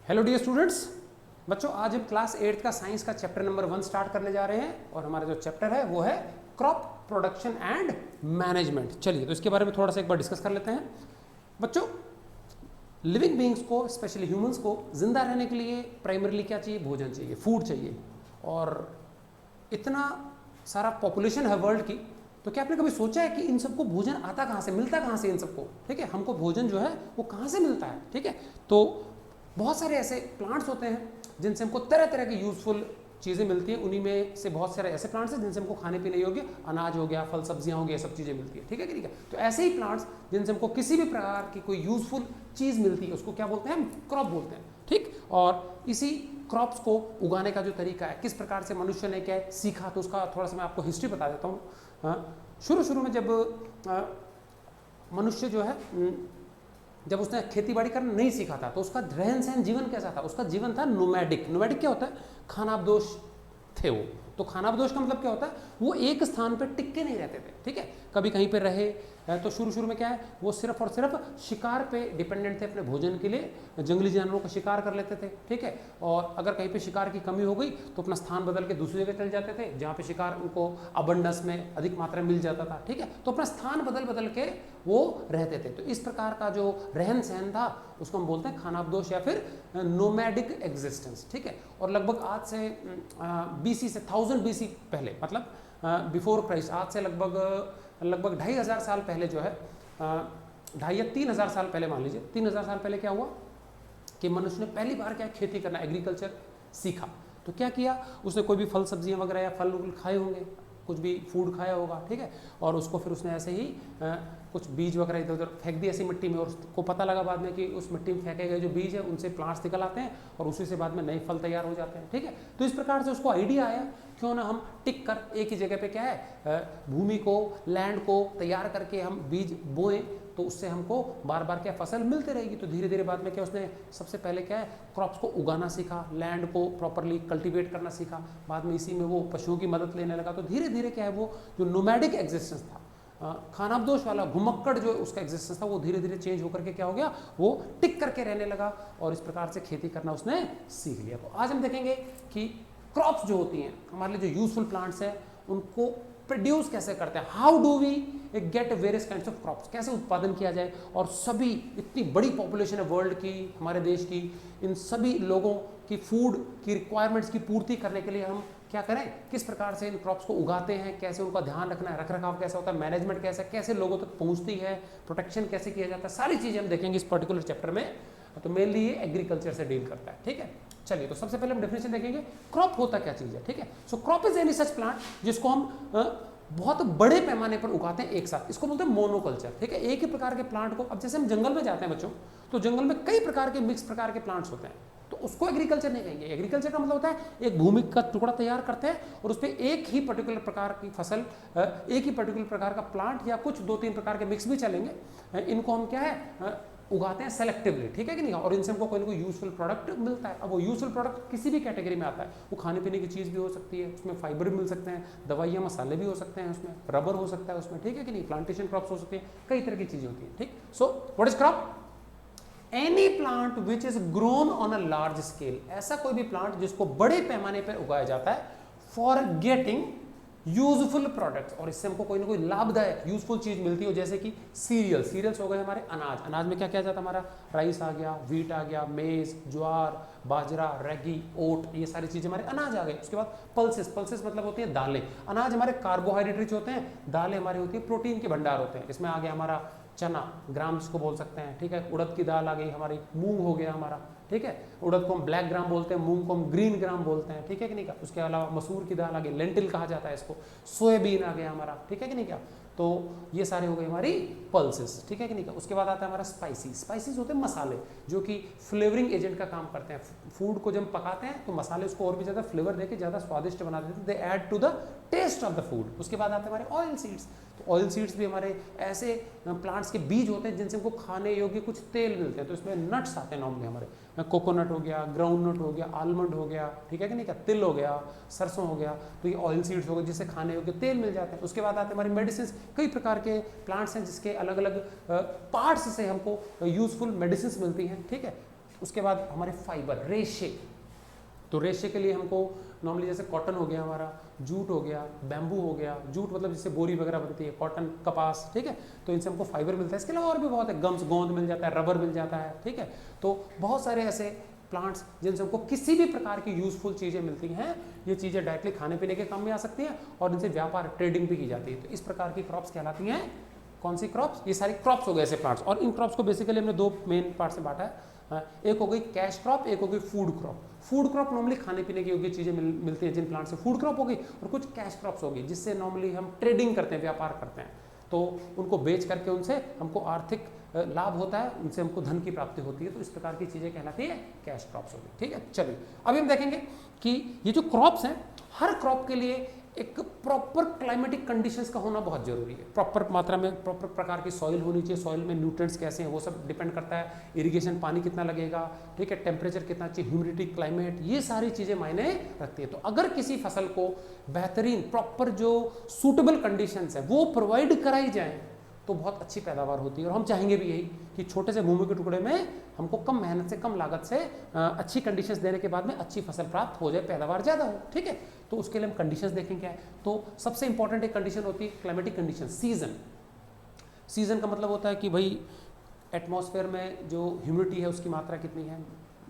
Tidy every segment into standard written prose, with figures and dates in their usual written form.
Hello dear students, बच्चों आज हम क्लास 8 का साइंस का चैप्टर नंबर 1 स्टार्ट करने जा रहे हैं और हमारा जो चैप्टर है वो है क्रॉप प्रोडक्शन एंड मैनेजमेंट। चलिए तो इसके बारे में थोड़ा सा एक बार डिस्कस कर लेते हैं। बच्चों, लिविंग बींग्स को, स्पेशली ह्यूमंस को जिंदा रहने के लिए प्राइमरीली क्या चाहिए? भोजन चाहिए, फूड चाहिए। और इतना सारा पॉपुलेशन है वर्ल्ड की, तो क्या आपने कभी सोचा है कि इन सबको भोजन आता कहाँ से, मिलता कहाँ से इन सबको? ठीक है, हमको भोजन जो है वो कहाँ से मिलता है? ठीक है, तो बहुत सारे ऐसे प्लांट्स होते हैं जिनसे हमको तरह तरह की यूजफुल चीज़ें मिलती हैं। उन्हीं में से बहुत सारे ऐसे प्लांट्स हैं जिनसे हमको खाने पीने योग्य अनाज हो गया, फल सब्जियां हो गया, सब चीज़ें मिलती है। ठीक है कि नहीं? तो ऐसे ही प्लांट्स जिनसे हमको किसी भी प्रकार की कोई यूजफुल चीज़ मिलती है उसको क्या बोलते हैं? हम क्रॉप बोलते हैं। ठीक, और इसी क्रॉप्स को उगाने का जो तरीका है, किस प्रकार से मनुष्य ने क्या सीखा, तो उसका थोड़ा सा मैं आपको हिस्ट्री बता देता हूँ। शुरू में जब मनुष्य जो है, जब उसने खेती बाड़ी करना नहीं सीखा था तो उसका रहन सहन जीवन कैसा था? उसका जीवन था नोमैडिक। नोमैडिक क्या होता है? खानाबदोश थे वो। तो खानाबदोश का मतलब क्या होता है? वो एक स्थान पर टिक के नहीं रहते थे। ठीक है, कभी कहीं पे रहे। तो शुरू में क्या है, वो सिर्फ और सिर्फ शिकार पे डिपेंडेंट थे अपने भोजन के लिए। जंगली जानवरों का शिकार कर लेते थे। ठीक है, और अगर कहीं पे शिकार की कमी हो गई तो अपना स्थान बदल के दूसरी जगह चले जाते थे जहाँ पे शिकार उनको अबंडेंस में अधिक मात्रा में मिल जाता था। ठीक है, तो अपना स्थान बदल के वो रहते थे। तो इस प्रकार का जो रहन सहन था उसको हम बोलते हैं खानाबदोश या फिर नोमैडिक एग्जिस्टेंस। ठीक है, और लगभग आज से BC से 1000 BC पहले, मतलब बिफोर क्राइस्ट, आज से लगभग 2500 साल पहले जो है, 2500 या 3000 साल पहले, मान लीजिए 3000 साल पहले क्या हुआ कि मनुष्य ने पहली बार क्या खेती करना, एग्रीकल्चर सीखा। तो क्या किया उसने? कोई भी फल सब्जियां वगैरह या फल खाए होंगे, कुछ भी फूड खाया होगा। ठीक है, और उसको फिर उसने ऐसे ही कुछ बीज वगैरह इधर उधर फेंक दिए ऐसी मिट्टी में, और उसको पता लगा बाद में कि उस मिट्टी में फेंके गए जो बीज है उनसे प्लांट्स निकल आते हैं और उसी से बाद में नए फल तैयार हो जाते हैं। ठीक है, तो इस प्रकार से उसको आइडिया आया, क्यों ना हम टिक कर एक ही जगह पे क्या है, भूमि को, लैंड को तैयार करके हम बीज बोएं, तो उससे हमको बार बार क्या फसल मिलते रहेगी। तो धीरे धीरे बाद में क्या उसने सबसे पहले क्या है, क्रॉप्स को उगाना सीखा, लैंड को प्रॉपरली कल्टीवेट करना सीखा। बाद में इसी में वो पशुओं की मदद लेने लगा। तो धीरे धीरे क्या है, वो जो नोमैडिक एग्जिस्टेंस था, खानाबदोश वाला घुमक्कड़ जो उसका एग्जिस्टेंस था, वो धीरे धीरे चेंज होकर के क्या हो गया, वो टिक करके रहने लगा और इस प्रकार से खेती करना उसने सीख लिया। तो आज हम देखेंगे कि क्रॉप्स जो होती हैं हमारे लिए, जो यूजफुल प्लांट्स हैं, उनको प्रोड्यूस कैसे करते हैं। How do we get various kinds of crops, कैसे उत्पादन किया जाए। और सभी, इतनी बड़ी पॉपुलेशन है वर्ल्ड की, हमारे देश की, इन सभी लोगों की फूड की रिक्वायरमेंट्स की पूर्ति करने के लिए हम क्या करें, किस प्रकार से इन क्रॉप्स को उगाते हैं, कैसे उनका ध्यान रखना है, रख रखाव कैसा होता है, मैनेजमेंट कैसे लोगों तक पहुंचती है, प्रोटेक्शन कैसे किया जाता है, सारी चीज़ें हम देखेंगे इस पर्टिकुलर चैप्टर में। तो मेनली ये एग्रीकल्चर से डील करता है। ठीक है, चलिए तो सबसे पहले हम डेफिनेशन देखेंगे, क्रॉप होता क्या चीज़ है। ठीक है, so crop is any such plant जिसको हम बहुत बड़े पैमाने पर उगाते हैं एक साथ, इसको बोलते हैं मोनोकल्चर। ठीक है, एक ही प्रकार के प्लांट को, अब जैसे हम जंगल में जाते हैं बच्चों, तो जंगल में कई प्रकार के मिक्स प्रकार के प्लांट्स होते हैं, तो उसको एग्रीकल्चर नहीं कहेंगे। एग्रीकल्चर का मतलब होता है एक भूमि का टुकड़ा तैयार करते हैं और उस पर एक ही पर्टिकुलर प्रकार की फसल, एक ही पर्टिकुलर प्रकार का प्लांट या कुछ 2-3 प्रकार के मिक्स भी चलेंगे, इनको हम क्या है उगाते हैं सेलेक्टिवली। ठीक है कि नहीं? और इनसे हमको कोई ना कोई यूजफुल प्रोडक्ट मिलता है। अब वो यूजफुल प्रोडक्ट किसी भी कैटेगरी में आता है, वो खाने पीने की चीज़ भी हो सकती है, उसमें फाइबर भी मिल सकते हैं, दवाइयाँ मसाले भी हो सकते हैं, उसमें रबर हो सकता है उसमें। ठीक है कि नहीं? प्लांटेशन क्रॉप्स हो सकती हैं, कई तरह की चीज़ें होती हैं। ठीक, so what is crop? Any plant which is grown on a large scale, ऐसा कोई भी प्लांट जिसको बड़े पैमाने पर उगाया जाता है फॉर गेटिंग यूजफुल प्रोडक्ट्स, और इससे हमको कोई ना कोई लाभदायक यूजफुल चीज मिलती हो, जैसे कि सीरियल्स हो गए हमारे, अनाज में क्या किया जाता है हमारा, राइस आ गया, व्हीट आ गया, मेज, ज्वार, बाजरा, रेगी, ओट, ये सारी चीजें हमारे अनाज आ गए। उसके बाद पल्सेस मतलब होती है दालें। अनाज हमारे कार्बोहाइड्रेट रिच होते हैं, दालें हमारी होती है प्रोटीन के भंडार होते हैं। इसमें आ गया हमारा चना, ग्राम्स को बोल सकते हैं। ठीक है, उड़द की दाल आ गई हमारी, मूंग हो गया हमारा। ठीक है, उड़द को हम ब्लैक ग्राम बोलते हैं, मूंग को हम ग्रीन ग्राम बोलते हैं। ठीक है कि नहीं? क्या उसके अलावा मसूर की दाल आ गई, लेंटिल कहा जाता है इसको, सोयाबीन आ गया हमारा। ठीक है कि नहीं? क्या तो ये सारे हो गए हमारी पल्सेस। ठीक है कि नहीं? क्या उसके बाद आता है हमारा स्पाइसीज होते हैं मसाले, जो कि फ्लेवरिंग एजेंट का काम करते हैं। फूड को जब पकाते हैं तो मसाले उसको और भी ज़्यादा फ्लेवर देके ज़्यादा स्वादिष्ट बना देते हैं, they add to the taste of the food. उसके बाद आते हैं हमारे ऑयल सीड्स। तो ऑयल सीड्स भी हमारे ऐसे प्लांट्स के बीज होते हैं जिनसे हमको खाने योग्य कुछ तेल मिलते हैं। तो इसमें नट्स आते हैं नॉर्मली हमारे, कोकोनट हो गया, ग्राउंड नट हो गया, आलमंड हो गया। ठीक है कि नहीं? क्या तिल हो गया, सरसों हो गया, तो ये ऑयल सीड्स हो गए जिससे खाने योग्य तेल मिल जाते हैं। उसके बाद आते हैं हमारी मेडिसिन। कई प्रकार के प्लांट्स हैं जिसके अलग अलग पार्ट्स से हमको यूजफुल मेडिसिन मिलती हैं। ठीक है, उसके बाद हमारे फाइबर, रेशे, तो रेशे के लिए हमको नॉर्मली जैसे कॉटन हो गया हमारा, जूट हो गया, बैम्बू हो गया, जूट मतलब जिससे बोरी वगैरह बनती है, कॉटन, कपास, ठीक है, तो इनसे हमको फाइबर मिलता है। इसके अलावा और भी बहुत है, गम्स, गोंद मिल जाता है, रबर मिल जाता है, ठीक है, तो बहुत सारे ऐसे प्लांट्स जिनसे हमको किसी भी प्रकार की यूजफुल चीज़ें मिलती हैं। ये चीज़ें डायरेक्टली खाने पीने के काम में आ सकती हैं और इनसे व्यापार, ट्रेडिंग भी की जाती है। तो इस प्रकार की क्रॉप्स कहलाती हैं, कौन सी क्रॉप्स? ये सारी क्रॉप्स हो गए ऐसे प्लांट्स। और इन क्रॉप्स को बेसिकली हमने दो मेन पार्ट से बांटा है, एक हो गई कैश क्रॉप, एक हो गई food crop. Food crop normally खाने पीने की योग्य चीज़ें मिलती हैं जिन प्लांट से, फूड क्रॉप हो गई, और कुछ कैश क्रॉप्स होगी जिससे नॉर्मली हम ट्रेडिंग करते हैं, व्यापार करते हैं, तो उनको बेच करके उनसे हमको आर्थिक लाभ होता है, उनसे हमको धन की प्राप्ति होती है। तो इस प्रकार की चीज़ें कहलाती है कैश क्रॉप्स होगी, ठीक है। चलिए अभी हम देखेंगे कि ये जो क्रॉप्स हैं, हर क्रॉप के लिए एक प्रॉपर क्लाइमेटिक कंडीशंस का होना बहुत जरूरी है। प्रॉपर मात्रा में, प्रॉपर प्रकार की सॉइल होनी चाहिए, सॉइल में न्यूट्रिएंट्स कैसे हैं वो सब डिपेंड करता है, इरिगेशन पानी कितना लगेगा, ठीक है, टेम्परेचर कितना चाहिए, ह्यूमिडिटी, क्लाइमेट, ये सारी चीज़ें मायने रखती है। तो अगर किसी फसल को बेहतरीन प्रॉपर जो सूटेबल कंडीशंस है वो प्रोवाइड कराई जाए तो बहुत अच्छी पैदावार होती है। और हम चाहेंगे भी यही कि छोटे से भूमि के टुकड़े में हमको कम मेहनत से, कम लागत से अच्छी कंडीशंस देने के बाद में अच्छी फसल प्राप्त हो जाए, पैदावार ज़्यादा हो, ठीक है। तो उसके लिए हम कंडीशंस देखें क्या है। तो सबसे इंपॉर्टेंट एक कंडीशन होती है क्लाइमेटिक कंडीशन, सीजन। सीजन का मतलब होता है कि भाई एटमॉस्फेयर में जो ह्यूमिडिटी है उसकी मात्रा कितनी है,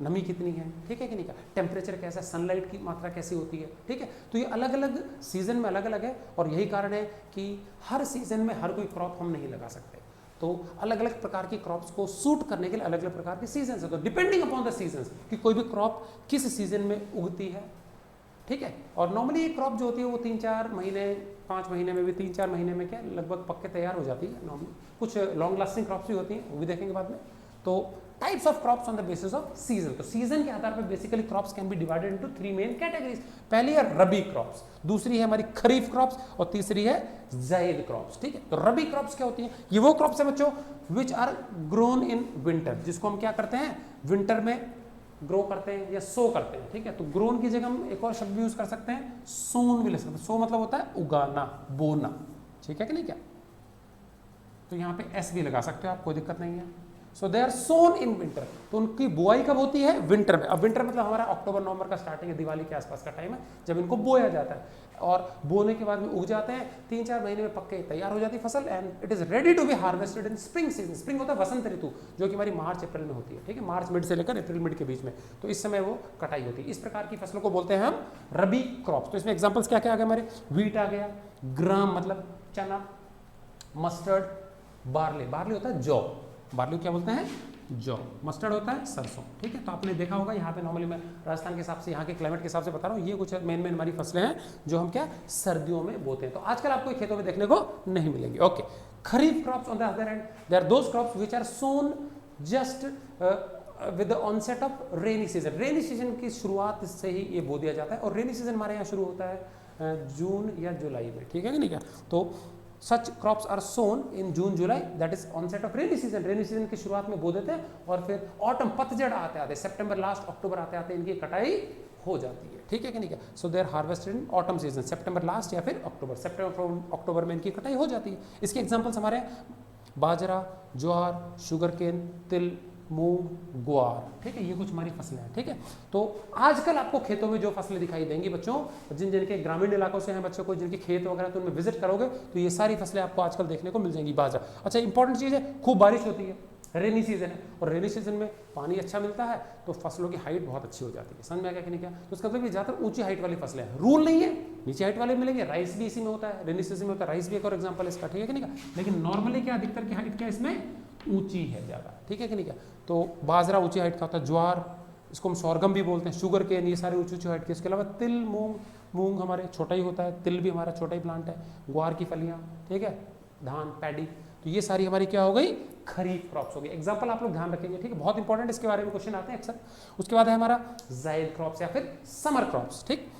नमी कितनी है, ठीक है कि नहीं का, टेम्परेचर कैसा है, सनलाइट की मात्रा कैसी होती है, ठीक है। तो ये अलग अलग सीजन में अलग अलग है और यही कारण है कि हर सीजन में हर कोई क्रॉप हम नहीं लगा सकते। तो अलग अलग प्रकार की क्रॉप्स को सूट करने के लिए अलग अलग प्रकार के सीजन है। तो डिपेंडिंग अपॉन द सीजन कि कोई भी क्रॉप किस सीजन में उगती है, ठीक है। और नॉर्मली ये क्रॉप जो होती है वो 3-4 महीने, 5 महीने में भी, 3-4 महीने में क्या लगभग पक के तैयार हो जाती है नॉर्मली। कुछ लॉन्ग लास्टिंग क्रॉप्स भी होती हैं, वो भी देखेंगे बाद में। तो types of crops on the basis off season, तो सीजन के आधार पर basically crops can be divided into 3 main categories. पहली है रबी क्रॉप्स, दूसरी है हमारी खरीफ क्रॉप्स और तीसरी है ज़ैद क्रॉप्स, ठीक है। तो रबी क्रॉप्स क्या होती हैं? ये वो क्रॉप्स है बच्चों which are grown in winter, जिसको हम क्या करते हैं, विंटर में ग्रो करते हैं या सो करते हैं, ठीक है। तो ग्रोन की जगह हम एक और शब्द यूज कर सकते हैं, सोन भी ले सकते हैं। सो मतलब होता है उगाना, बोना, ठीक है कि नहीं क्या। तो यहाँ पे एस भी लगा सकते हो आप, कोई दिक्कत नहीं है। सो they are sown in winter, तो उनकी बुआई कब होती है? विंटर में। अब विंटर मतलब हमारा अक्टूबर नवंबर का स्टार्टिंग है, दिवाली के आसपास का टाइम है जब इनको बोया जाता है। और बोने के बाद में उग जाते हैं, 3-4 महीने में पक्के तैयार हो जाती है फसल, and it is ready to be harvested in spring season. Spring होता है वसंत ऋतु, जो कि हमारी मार्च अप्रैल में होती है, ठीक है, मार्च मिड से लेकर अप्रैल मिड के बीच में। तो इस समय वो कटाई होती है। इस प्रकार की फसलों को बोलते हैं हम रबी क्रॉप्स। तो इसमें एग्जाम्पल्स क्या क्या आ गए हमारे, व्हीट आ गया, ग्राम मतलब चना, मस्टर्ड, बार्ले, बार्ले होता है जौ, बार्ले क्या बोलते हैं, जौ, मस्टर्ड होता है सरसों, ठीक है। तो आपने देखा होगा यहाँ पे नॉर्मली मैं राजस्थान के हिसाब से, यहाँ के क्लाइमेट के हिसाब से बता रहा हूँ, ये कुछ मेन हमारी फसलें हैं जो हम क्या सर्दियों में बोते हैं। तो आजकल आपको खेतों में देखने को नहीं मिलेंगी। Okay, kharif crops on the other hand, they are those crops which are sown just with the onset of rainy season. Rainy season की शुरुआत से ही ये बो दिया जाता है और रेनी सीजन हमारे यहाँ शुरू होता है जून या जुलाई में, ठीक है कि नहीं क्या। तो such crops are sown in June July, that is onset of rainy season. Rainy season की शुरुआत में बो देते हैं और फिर ऑटम, पतझड़ आते आते सितंबर लास्ट अक्टूबर आते आते इनकी कटाई हो जाती है, ठीक है कि नहीं क्या। So they are harvested in autumn season, सितंबर लास्ट या फिर अक्टूबर, सितंबर अक्टूबर में इनकी कटाई हो जाती है। इसके एग्जाम्पल्स हमारे बाजरा, ज्वार, शुगर केन, तिल, मूंग, ग्वार, ठीक है, ये कुछ हमारी फसलें हैं, ठीक है। तो आजकल आपको खेतों में जो फसलें दिखाई देंगी बच्चों, जिनके ग्रामीण इलाकों से हैं बच्चों को, जिनके खेत वगैरह, तो उनमें विजिट करोगे तो ये सारी फसलें आपको आजकल देखने को मिल जाएंगी। बाजरा, अच्छा इंपॉर्टेंट चीज़ है, खूब बारिश होती है, रेनी सीजन है और रेनी सीजन में पानी अच्छा मिलता है तो फसलों की हाइट बहुत अच्छी हो जाती है। समझ में आ गया कि नहीं क्या। तो उसका मतलब ज़्यादातर ऊंची हाइट वाली फसलें हैं, रूल नहीं है नीचे हाइट वाले मिलेंगे। राइस भी इसी में होता है, रेनी सीजन में होता है, राइस भी एक और एग्जाम्पल इसका, ठीक है कि नहीं क्या। लेकिन नॉर्मली क्या अधिकतर की हाइट क्या इसमें ऊंची है ज़्यादा, ठीक है कि नहीं क्या। तो बाजरा ऊंची हाइट का होता है, ज्वार, इसको हम सोरगम भी बोलते हैं, शुगर केन, ये सारे ऊंची ऊंची हाइट के। इसके अलावा तिल, मूंग, मूंग हमारे छोटा ही होता है, तिल भी हमारा छोटा ही प्लांट है, ग्वार की फलियाँ, ठीक है, धान, पैडी, तो ये सारी हमारी क्या हो गई, खरीफ क्रॉप्स हो गई। एग्जाम्पल आप लोग ध्यान रखेंगे, ठीक है, बहुत इंपॉर्टेंट, इसके बारे में क्वेश्चन आते हैं अक्सर। उसके बाद है हमारा ज़ैद क्रॉप्स या फिर समर क्रॉप्स, ठीक।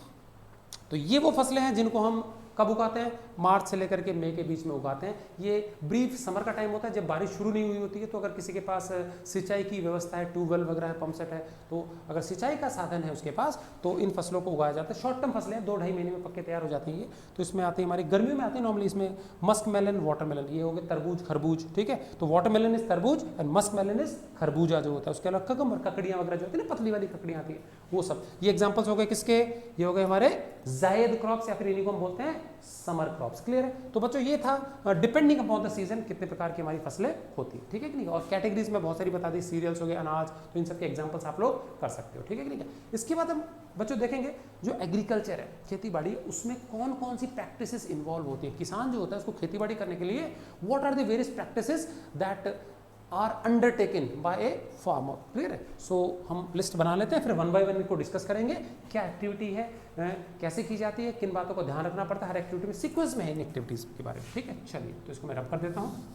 तो ये वो फसलें हैं जिनको हम कब उगाते हैं, मार्च से लेकर के मई के बीच में उगाते हैं। ये ब्रीफ समर का टाइम होता है जब बारिश शुरू नहीं हुई होती है। तो अगर किसी के पास सिंचाई की व्यवस्था है, ट्यूबवेल वगैरह है, पंप सेट है, तो अगर सिंचाई का साधन है उसके पास तो इन फसलों को उगाया जाता है। शॉर्ट टर्म फसलें 2-2.5 महीने में पक्के तैयार हो जाती हैं। तो इसमें आती है हमारी गर्मियों में आती है नॉर्मली, इसमें मस्क मेलन, वाटरमेलन, ये हो गए तरबूज खरबूज, ठीक है। तो वाटरमेलन इज तरबूज एंड मस्क मेलन इज खरबूजा जो होता है। उसके अलावा ककम्बर, ककड़ियाँ वगैरह जो होती है ना, पतली वाली ककड़ियाँ आती है, वो सब। ये एग्जाम्पल्स हो गए किसके, ये हो गए हमारे जायद क्रॉप्स या फिर इन्हीं को हम बोलते हैं समर क्रॉप्स। क्लियर है। तो बच्चों ये था डिपेंडिंग अपॉन द सीजन कितने प्रकार की हमारी फसलें होती है, ठीक है कि नहीं। और कैटेगरीज में बहुत सारी बता दी, सीरियल्स हो गए, अनाज, तो इन सब के एग्जांपल्स आप लोग कर सकते हो, ठीक है कि नहीं। इसके बाद हम बच्चों देखेंगे जो एग्रीकल्चर है, खेती बाड़ी, उसमें कौन कौन सी प्रैक्टिसेस इन्वॉल्व होती है। किसान जो होता है उसको खेती बाड़ी करने के लिए what are the various practices that are undertaken by a farmer. Clear है। सो हम लिस्ट बना लेते हैं, फिर वन बाय वन इनको डिस्कस करेंगे। क्या एक्टिविटी है, कैसे की जाती है, किन बातों को ध्यान रखना पड़ता है हर एक्टिविटी में, सीक्वेंस में है इन एक्टिविटीज के बारे में, ठीक है। चलिए तो इसको मैं रब कर देता हूँ।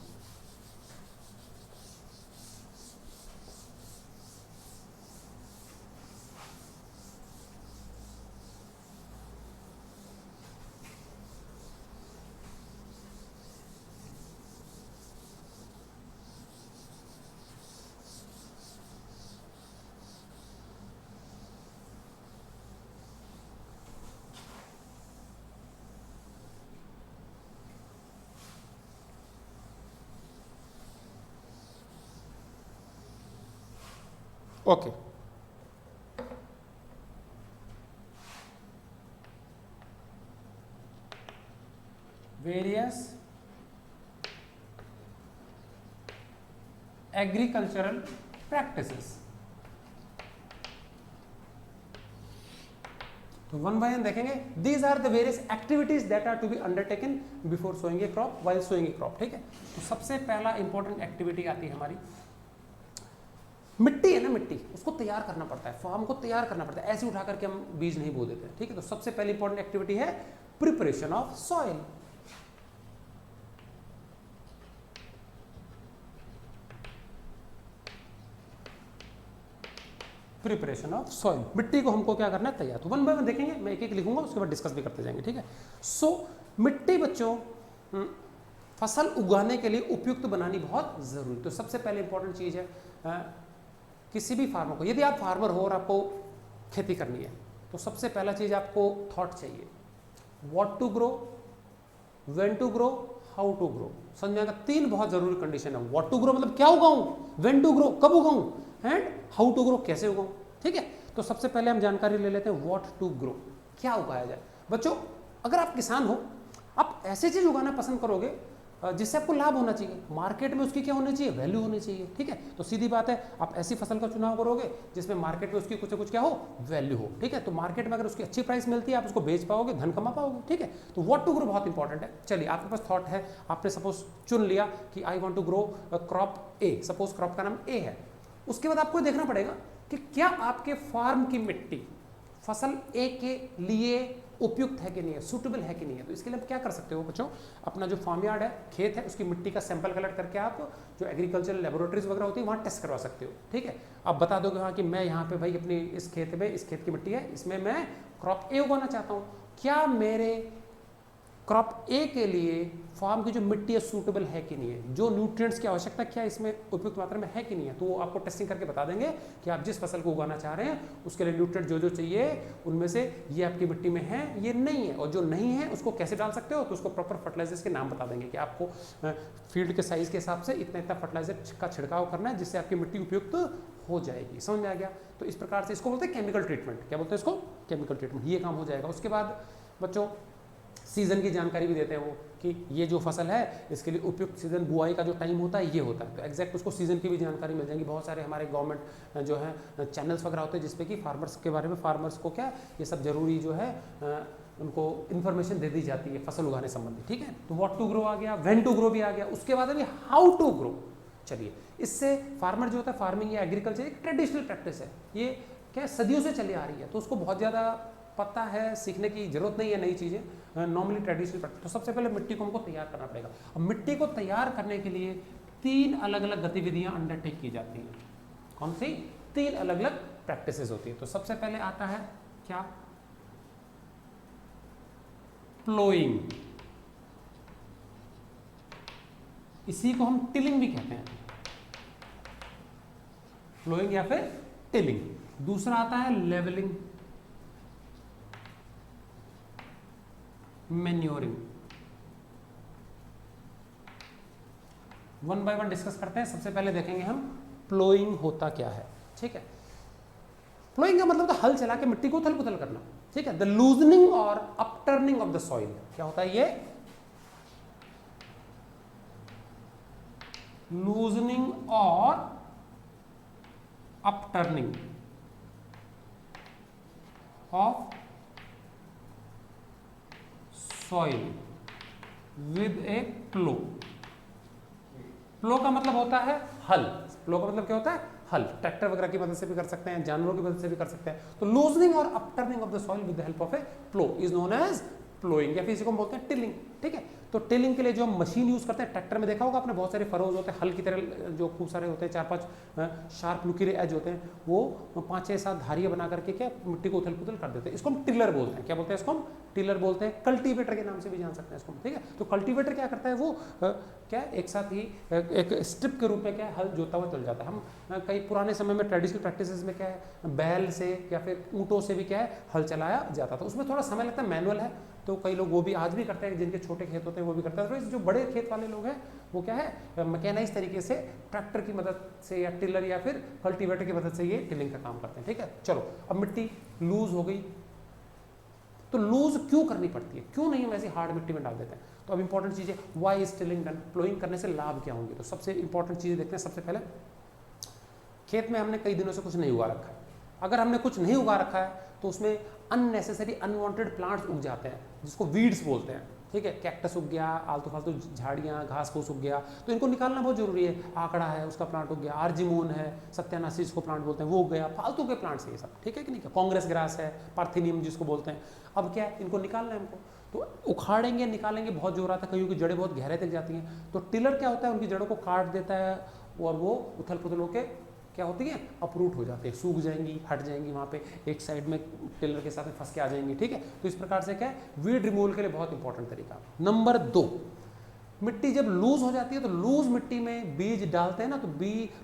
Okay, various agricultural practices. तो वन बाय वन देखेंगे। These are the various activities that are to be undertaken before sowing a crop, while sowing a crop, ठीक है। तो सबसे पहला इंपॉर्टेंट एक्टिविटी आती है हमारी, मिट्टी है ना, मिट्टी उसको तैयार करना पड़ता है, फार्म को तैयार करना पड़ता है। ऐसे उठा करके हम बीज नहीं बो देते हैं, ठीक है। तो सबसे पहली इंपॉर्टेंट एक्टिविटी है preparation of soil. Preparation of soil, मिट्टी को हमको क्या करना है, तैयार। तो वन बाय वन देखेंगे, मैं एक एक लिखूंगा, उसके बाद डिस्कस भी करते जाएंगे, ठीक है। सो मिट्टी बच्चों फसल उगाने के लिए उपयुक्त बनानी बहुत जरूरी। तो सबसे पहले इंपॉर्टेंट चीज है किसी भी फार्मर को, यदि आप फार्मर हो और आपको खेती करनी है, तो सबसे पहला चीज आपको थॉट चाहिए, what to grow, when to grow, how to grow. समझ में आएगा। 3 बहुत जरूरी कंडीशन है। व्हाट टू ग्रो मतलब क्या उगाऊं, व्हेन टू ग्रो कब उगाऊं, एंड हाउ टू ग्रो कैसे उगाऊं, ठीक है। तो सबसे पहले हम जानकारी ले लेते हैं व्हाट टू ग्रो, क्या उगाया जाए। बच्चों अगर आप किसान हो, आप ऐसी चीज उगाना पसंद करोगे जिससे आपको लाभ होना चाहिए, मार्केट में उसकी क्या होनी चाहिए, वैल्यू होनी चाहिए, ठीक है। तो सीधी बात है, आप ऐसी फसल का चुनाव करोगे जिसमें मार्केट में उसकी कुछ ना कुछ क्या हो, वैल्यू हो, ठीक है। तो मार्केट में अगर उसकी अच्छी प्राइस मिलती है, आप उसको बेच पाओगे, धन कमा पाओगे, ठीक है। तो व्हाट टू ग्रो बहुत इंपॉर्टेंट है। चलिए आपके पास थॉट है, आपने सपोज चुन लिया कि I want to grow crop A, suppose crop का नाम ए है। उसके बाद आपको देखना पड़ेगा कि क्या आपके फार्म की मिट्टी फसल ए के लिए उपयुक्त है कि नहीं है, सूटेबल है कि नहीं है। तो इसके लिए आप क्या कर सकते हो बच्चों, अपना जो फार्म यार्ड है, खेत है, उसकी मिट्टी का सैंपल कलेक्ट करके आप जो एग्रीकल्चरल लेबोरेटरीज वगैरह होती है वहाँ टेस्ट करवा सकते हो, ठीक है। आप बता दोगे हाँ कि मैं यहाँ पे भाई अपनी इस खेत में, इस खेत की मिट्टी है, इसमें मैं क्रॉप ए उगाना चाहता हूँ, क्या मेरे क्रॉप ए के लिए फार्म की जो मिट्टी है सूटेबल है कि नहीं है, जो न्यूट्रिएंट्स की आवश्यकता क्या इसमें उपयुक्त मात्रा में है कि नहीं है। तो वो आपको टेस्टिंग करके बता देंगे कि आप जिस फसल को उगाना चाह रहे हैं उसके लिए न्यूट्रिएंट जो जो चाहिए उनमें से ये आपकी मिट्टी में है, ये नहीं है, और जो नहीं है उसको कैसे डाल सकते हो। तो उसको प्रॉपर फर्टिलाइजर्स के नाम बता देंगे कि आपको फील्ड के साइज के हिसाब से इतना इतना फर्टिलाइजर का छिड़काव करना है जिससे आपकी मिट्टी उपयुक्त हो जाएगी। समझ में आ गया। तो इस प्रकार से इसको बोलते हैं केमिकल ट्रीटमेंट। क्या बोलते हैं इसको, केमिकल ट्रीटमेंट। ये काम हो जाएगा। उसके बाद बच्चों सीजन की जानकारी भी देते हैं वो कि ये जो फसल है इसके लिए उपयुक्त सीजन, बुआई का जो टाइम होता है ये होता है। तो एग्जैक्ट उसको सीजन की भी जानकारी मिल जाएगी। बहुत सारे हमारे गवर्नमेंट जो है चैनल्स वगैरह होते हैं जिसपे कि फार्मर्स के बारे में, फार्मर्स को क्या ये सब जरूरी जो है उनको इन्फॉर्मेशन दे दी जाती है फसल उगाने संबंधी, ठीक है। तो व्हाट टू ग्रो आ गया, व्हेन टू ग्रो भी आ गया। उसके बाद अभी हाउ टू ग्रो। चलिए इससे फार्मर जो होता है, फार्मिंग या एग्रीकल्चर एक ट्रेडिशनल प्रैक्टिस है, ये क्या सदियों से चली आ रही है, तो उसको बहुत ज़्यादा पता है, सीखने की जरूरत नहीं है नई चीज़ें, नॉर्मली ट्रेडिशनल प्रैक्टिस। तो सबसे पहले मिट्टी को हमको तैयार करना पड़ेगा। अब मिट्टी को तैयार करने के लिए 3 अलग अलग गतिविधियां अंडरटेक की जाती हैं। कौन सी 3 अलग अलग प्रैक्टिसेस होती है। तो सबसे पहले आता है क्या, प्लोइंग। इसी को हम टिलिंग भी कहते हैं, फ्लोइंग या फिर टिलिंग। दूसरा आता है levelling, manuring. One by one discuss करते हैं। सबसे पहले देखेंगे हम प्लोइंग होता क्या है। ठीक है, प्लोइंग का मतलब तो हल चला के मिट्टी को उथल पुथल करना। ठीक है, द लूजनिंग और अपटर्निंग ऑफ द सॉइल। क्या होता है ये? लूजनिंग और अपटर्निंग ऑफ सॉइल विद ए प्लो। प्लो का मतलब होता है हल। प्लो का मतलब क्या होता है? हल। ट्रैक्टर वगैरह की मदद से भी कर सकते हैं, जानवरों की मदद से भी कर सकते हैं। तो लूजनिंग और upturning of the soil with the help of a plough is known as ploughing, या फिर इसी को हम बोलते हैं टिलिंग। ठीक है, तो टिलिंग के लिए जो हम मशीन यूज करते हैं, ट्रैक्टर में देखा होगा आपने, बहुत सारे फरोज होते हैं हल की तरह, जो खूब सारे होते हैं, 4-5 शार्प नुकीले एज होते हैं, वो 5-6-7 धारियां बना करके क्या मिट्टी को उथल पुथल कर देते हैं। इसको हम टिलर बोलते हैं। क्या बोलते हैं इसको हम? टिलर बोलते हैं। कल्टीवेटर के नाम से भी जान सकते हैं इसको। ठीक है, तो कल्टीवेटर क्या करता है? वो क्या एक साथ ही एक स्ट्रिप के रूप में क्या है, हल जोता हुआ चल जाता है। हम कई पुराने समय में ट्रेडिशनल प्रैक्टिसेस में क्या है, बैल से या फिर ऊँटों से भी क्या है, हल चलाया जाता था। उसमें थोड़ा समय लगता है, मैनुअल है, तो कई लोग वो भी आज भी करते हैं, जिनके छोटे खेत होते हैं वो भी करते हैं। तो जो बड़े खेत वाले लोग हैं वो क्या है, मैकेनाइज तरीके से ट्रैक्टर की मदद से या टिलर या फिर कल्टीवेटर की मदद से ये टिलिंग का काम करते हैं। ठीक है, चलो अब मिट्टी लूज हो गई, तो लूज क्यों करनी पड़ती है? क्यों नहीं हम ऐसी हार्ड मिट्टी में डाल देते हैं? तो अब इंपॉर्टेंट चीज़ है, why is tilling done? Ploughing करने से लाभ क्या होंगे? तो सबसे इंपॉर्टेंट चीज़ें देखते हैं। सबसे पहले, खेत में हमने कई दिनों से कुछ नहीं उगा रखा है। अगर हमने कुछ नहीं उगा रखा है तो उसमें अननेसेसरी अनवांटेड प्लांट्स उग जाते हैं, जिसको वीड्स बोलते हैं। ठीक है, कैक्टस उग गया, आलतू फालतू झाड़ियाँ, घास फूस उग गया, तो इनको निकालना बहुत जरूरी है। आंकड़ा है, उसका प्लांट उग गया, आर्जिमोन है, सत्यानाशी जिसको प्लांट बोलते हैं, वो उग गया। फालतू के प्लांट्स है ये सब। ठीक है कि नहीं? कांग्रेस ग्रास है, पार्थिनियम जिसको बोलते हैं। अब क्या है, इनको निकालना है हमको, तो उखाड़ेंगे, निकालेंगे, बहुत जोर आता है, कईयों की जड़ें बहुत गहरे तक जाती हैं। तो टिलर क्या होता है, उनकी जड़ों को काट देता है और वो उथल पुथल होकर क्या होती है, अपरूट हो जाते हैं, सूख जाएंगी, हट जाएंगी, वहाँ पे एक साइड में टिलर के साथ में फंस के आ जाएंगी। ठीक है, तो इस प्रकार से क्या है, वीड रिमूवल के लिए बहुत इंपॉर्टेंट तरीका। नंबर 2, मिट्टी जब लूज हो जाती है तो लूज मिट्टी में बीज डालते हैं ना, तो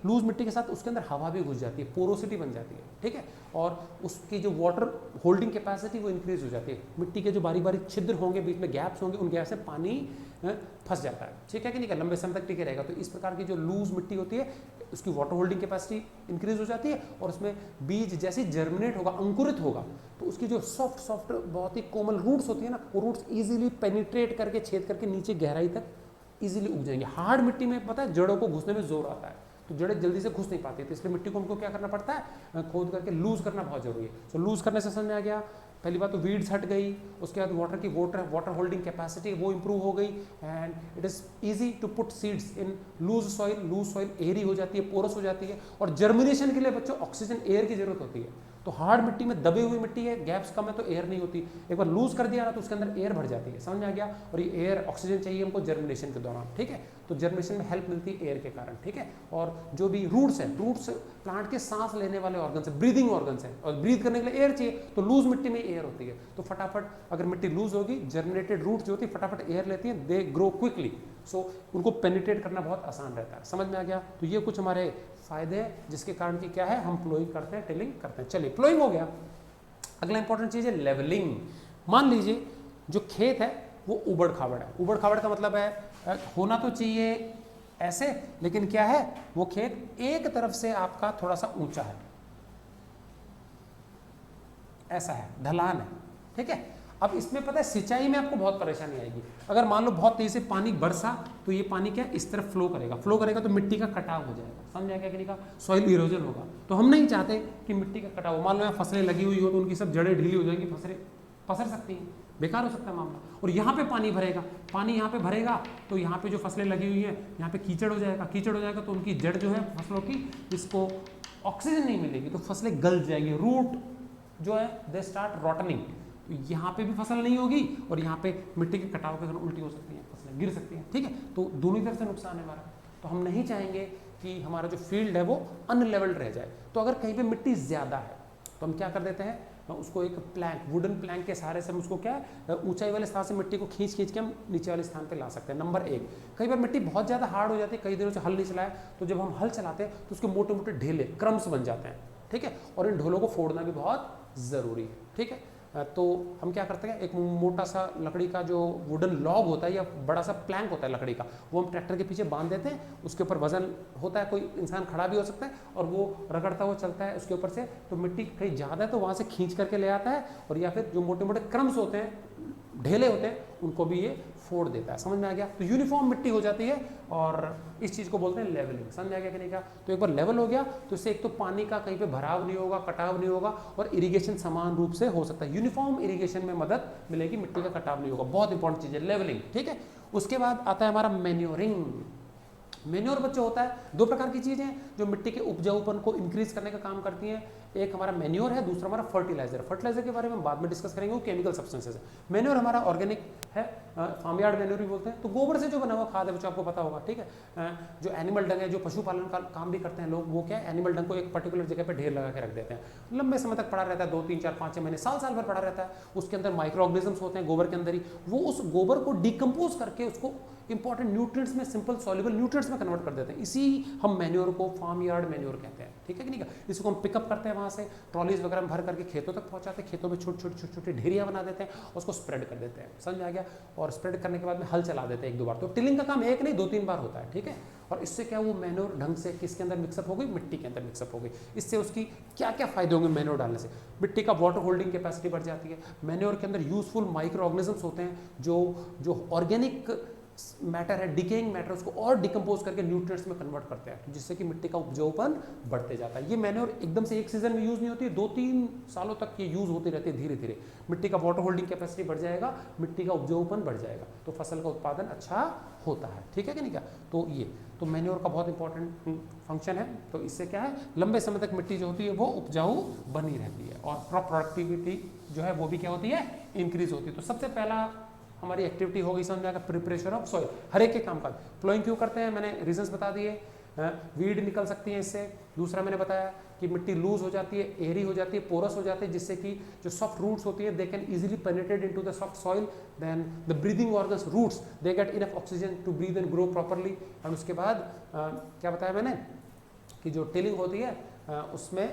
लूज मिट्टी के साथ उसके अंदर हवा भी घुस जाती है, पोरोसिटी बन जाती है। ठीक है, और उसकी जो वाटर होल्डिंग कैपेसिटी वो इंक्रीज हो जाती है। मिट्टी के जो बारीक बारीक छिद्र होंगे, बीच में गैप्स होंगे, उन गैप से पानी फंस जाता है। ठीक है कि नहीं? लंबे समय तक टिके रहेगा। तो इस प्रकार की जो लूज मिट्टी होती है, उसकी वाटर होल्डिंग कैपेसिटी इंक्रीज हो जाती है, और उसमें बीज जैसे जर्मिनेट होगा, अंकुरित होगा, तो उसकी जो सॉफ्ट बहुत ही कोमल रूट्स होती है ना, वो रूट्स इजीली पेनिट्रेट करके, छेद करके नीचे गहराई तक इजीली उग जाएंगे। हार्ड मिट्टी में पता है जड़ों को घुसने में जोर आता है, तो जड़ें जल्दी से घुस नहीं पाती, तो इसलिए मिट्टी को हमको क्या करना पड़ता है, खोद करके लूज करना बहुत जरूरी है। तो लूज करने से समझ में आ गया, पहली बात तो वीड्स हट गई, उसके बाद वाटर की वाटर होल्डिंग कैपेसिटी वो इंप्रूव हो गई, and it is easy to put seeds in loose soil. Loose soil airy हो जाती है, पोरस हो जाती है, और जर्मिनेशन के लिए बच्चों ऑक्सीजन एयर की जरूरत होती है। तो हार्ड मिट्टी में दबी हुई मिट्टी है, गैप्स कम है, तो एयर नहीं होती। एक बार लूज कर दिया ना तो उसके अंदर एयर भर जाती है, समझ में आ गया? और ये एयर, ऑक्सीजन चाहिए हमको जर्मिनेशन के दौरान। ठीक है, तो जर्मिनेशन में हेल्प मिलती है एयर के कारण। ठीक है, और जो भी रूट्स है, रूट्स प्लांट के सांस लेने वाले ऑर्गन्स है, ब्रीदिंग ऑर्गन्स है, और ब्रीथ करने के लिए एयर चाहिए, तो लूज मिट्टी में एयर होती है। तो फटाफट अगर मिट्टी लूज होगी, जर्मिनेटेड रूट्स जो होती है फटाफट एयर लेती है, दे ग्रो क्विकली, सो उनको पेनिट्रेट करना बहुत आसान रहता है। समझ में आ गया? तो ये कुछ हमारे फायदे हैं जिसके कारण कि क्या है, हम प्लोइंग करते हैं, टिलिंग करते हैं। चलिए, प्लोइंग हो गया। अगला इंपॉर्टेंट चीज है लेवलिंग। मान लीजिए जो खेत है वो उबड़ खाबड़ है। उबड़ खाबड़ का मतलब है होना तो चाहिए ऐसे, लेकिन क्या है, वो खेत एक तरफ से आपका थोड़ा सा ऊंचा है, ऐसा है, ढलान है। ठीक है, अब इसमें पता है सिंचाई में आपको बहुत परेशानी आएगी। अगर मान लो बहुत तेजी से पानी बरसा, तो ये पानी क्या इस तरफ फ्लो करेगा तो मिट्टी का कटाव हो जाएगा। समझ आएगा कि नहीं? का सॉइल इरोजन होगा। तो हम नहीं चाहते कि मिट्टी का कटाव हो। मान लो यहाँ फसलें लगी हुई हो तो उनकी सब जड़ें ढीली हो जाएंगी, फसलें पसर सकती हैं, बेकार हो सकता है मामला। और यहाँ पे पानी भरेगा, पानी यहाँ पे भरेगा तो यहाँ पे जो फसलें लगी हुई हैं यहाँ पे कीचड़ हो जाएगा, तो उनकी जड़ जो है फसलों की, इसको ऑक्सीजन नहीं मिलेगी तो फसलें गल जाएंगी, रूट जो है दे स्टार्ट रॉटनिंग। यहाँ पे भी फसल नहीं होगी और यहाँ पे मिट्टी के कटाव के कारण उल्टी हो सकती है, फसलें गिर सकती हैं। ठीक है, तो दोनों ही तरफ से नुकसान है हमारा। तो हम नहीं चाहेंगे कि हमारा जो फील्ड है वो अनलेवल्ड रह जाए। तो अगर कहीं पे मिट्टी ज़्यादा है तो हम क्या कर देते हैं, उसको एक प्लैंक, वुडन प्लैंक के सहारे से हम उसको क्या है, ऊंचाई वाले स्थान से मिट्टी को खींच के हम नीचे वाले स्थान पे ला सकते हैं। नंबर 1, कई बार मिट्टी बहुत ज़्यादा हार्ड हो जाती है, कई दिनों से हल नहीं चलाया, तो जब हम हल चलाते हैं तो उसके मोटे मोटे ढेले, क्रम्स बन जाते हैं, ठीक है, और इन ढोलों को फोड़ना भी बहुत ज़रूरी है, ठीक है। तो हम क्या करते हैं, एक मोटा सा लकड़ी का जो वुडन लॉग होता है या बड़ा सा प्लैंक होता है लकड़ी का, वो हम ट्रैक्टर के पीछे बांध देते हैं, उसके ऊपर वजन होता है, कोई इंसान खड़ा भी हो सकता है और वो रगड़ता हुआ चलता है उसके ऊपर से, तो मिट्टी कहीं ज़्यादा है तो वहाँ से खींच करके ले आता है, और या फिर जो मोटे मोटे क्रम्स होते हैं, ढेले होते हैं, उनको भी ये फोड़ देता है। समझ में आ गया? तो यूनिफॉर्म मिट्टी हो जाती है और इस चीज़ को बोलते हैं लेवलिंग। समझ में आ गया कि नहीं? क्या तो एक बार लेवल हो गया तो इससे एक तो पानी का कहीं पे भराव नहीं होगा, कटाव नहीं होगा, और इरिगेशन समान रूप से हो सकता है। यूनिफॉर्म इरिगेशन में मदद मिलेगी, मिट्टी का कटाव नहीं होगा। बहुत इंपॉर्टेंट चीज़ है लेवलिंग, ठीक है। उसके बाद आता है हमारा मैन्योरिंग। मैन्योर बच्चे होता है, दो प्रकार की चीज़ें जो मिट्टी के उपजाऊपन को इंक्रीज करने का काम करती हैं। एक हमारा मैन्योर है, दूसरा हमारा फर्टिलाइजर। फर्टिलाइजर के बारे में हम बाद में डिस्कस करेंगे, वो केमिकल सब्सटेंसेस है। मैन्योर हमारा ऑर्गेनिक है, फार्म यार्ड मैन्योर भी बोलते हैं। तो गोबर से जो बना हुआ खाद है, बच्चों आपको पता होगा, ठीक है। जो एनिमल डंग है, जो पशुपालन का काम भी करते हैं लोग, वो क्या है, एनिमल डंग को एक पर्टिकुलर जगह पर ढेर लगा के रख देते हैं, लंबे समय तक पड़ा रहता है, 2, 3, 4, 5, 6 महीने, साल भर पड़ा रहता है। उसके अंदर माइक्रो ऑर्गेनिजम्स होते हैं गोबर के अंदर ही, वो उस गोबर को डिकम्पोज करके उसको इंपॉर्टेंट न्यूट्रिएंट्स में, सिंपल सॉल्युबल न्यूट्रिएंट्स में कन्वर्ट कर देते हैं। इसी हम मैन्योर को फार्म यार्ड मैन्योर कहते हैं, ठीक है कि नहीं? इसको हम पिकअप करते हैं, वहाँ से ट्रॉलीज वगैरह में भर करके खेतों तक पहुँचाते हैं, खेतों में छोटी छोटी ढेरियाँ बना देते हैं, उसको स्प्रेड कर देते हैं। समझ में आ गया? और स्प्रेड करने के बाद में हल चला देते हैं 1-2 बार। तो टिलिंग का काम एक नहीं 2-3 बार होता है, ठीक है। और इससे क्या, वो मैन्योर ढंग से किसके अंदर मिक्सअप हो गई, मिट्टी के अंदर मिक्सअप हो गई। इससे उसकी क्या क्या फायदे होंगे मैन्योर डालने से? मिट्टी का वाटर होल्डिंग कैपेसिटी बढ़ जाती है। मैन्योर के अंदर यूजफुल माइक्रो ऑर्गेनिजम्स होते हैं, जो ऑर्गेनिक मैटर है, डिकेइंग मैटर, उसको और डिकम्पोज करके न्यूट्रिएंट्स में कन्वर्ट करते हैं, जिससे कि मिट्टी का उपजाऊपन बढ़ते जाता है। ये मैन्योर एकदम से एक सीजन में यूज नहीं होती है, 2-3 सालों तक ये यूज होती रहती है। धीरे धीरे मिट्टी का वाटर होल्डिंग कैपेसिटी बढ़ जाएगा, मिट्टी का उपजाऊपन बढ़ जाएगा, तो फसल का उत्पादन अच्छा होता है, ठीक है कि नहीं? क्या तो ये तो मैन्योर का बहुत इंपॉर्टेंट फंक्शन है। तो इससे क्या है, लंबे समय तक मिट्टी जो होती है वो उपजाऊ बनी रहती है, और क्रॉप प्रोडक्टिविटी जो है वो भी क्या होती है, इंक्रीज होती है। तो सबसे पहला हमारी एक्टिविटी होगी, समझ में आएगा, प्रिपरेशन ऑफ सॉइल। हर एक के काम का प्लोइंग क्यों करते हैं, मैंने रीजंस बता दिए। वीड निकल सकती है इससे। दूसरा मैंने बताया कि मिट्टी लूज हो जाती है, एयरी हो जाती है, पोरस हो जाती है, जिससे कि जो सॉफ्ट रूट्स होती है they can easily penetrate into the soft soil. Then the breathing organs, roots, they get enough oxygen to breathe and grow properly. और उसके बाद क्या बताया मैंने कि जो टिलिंग होती है उसमें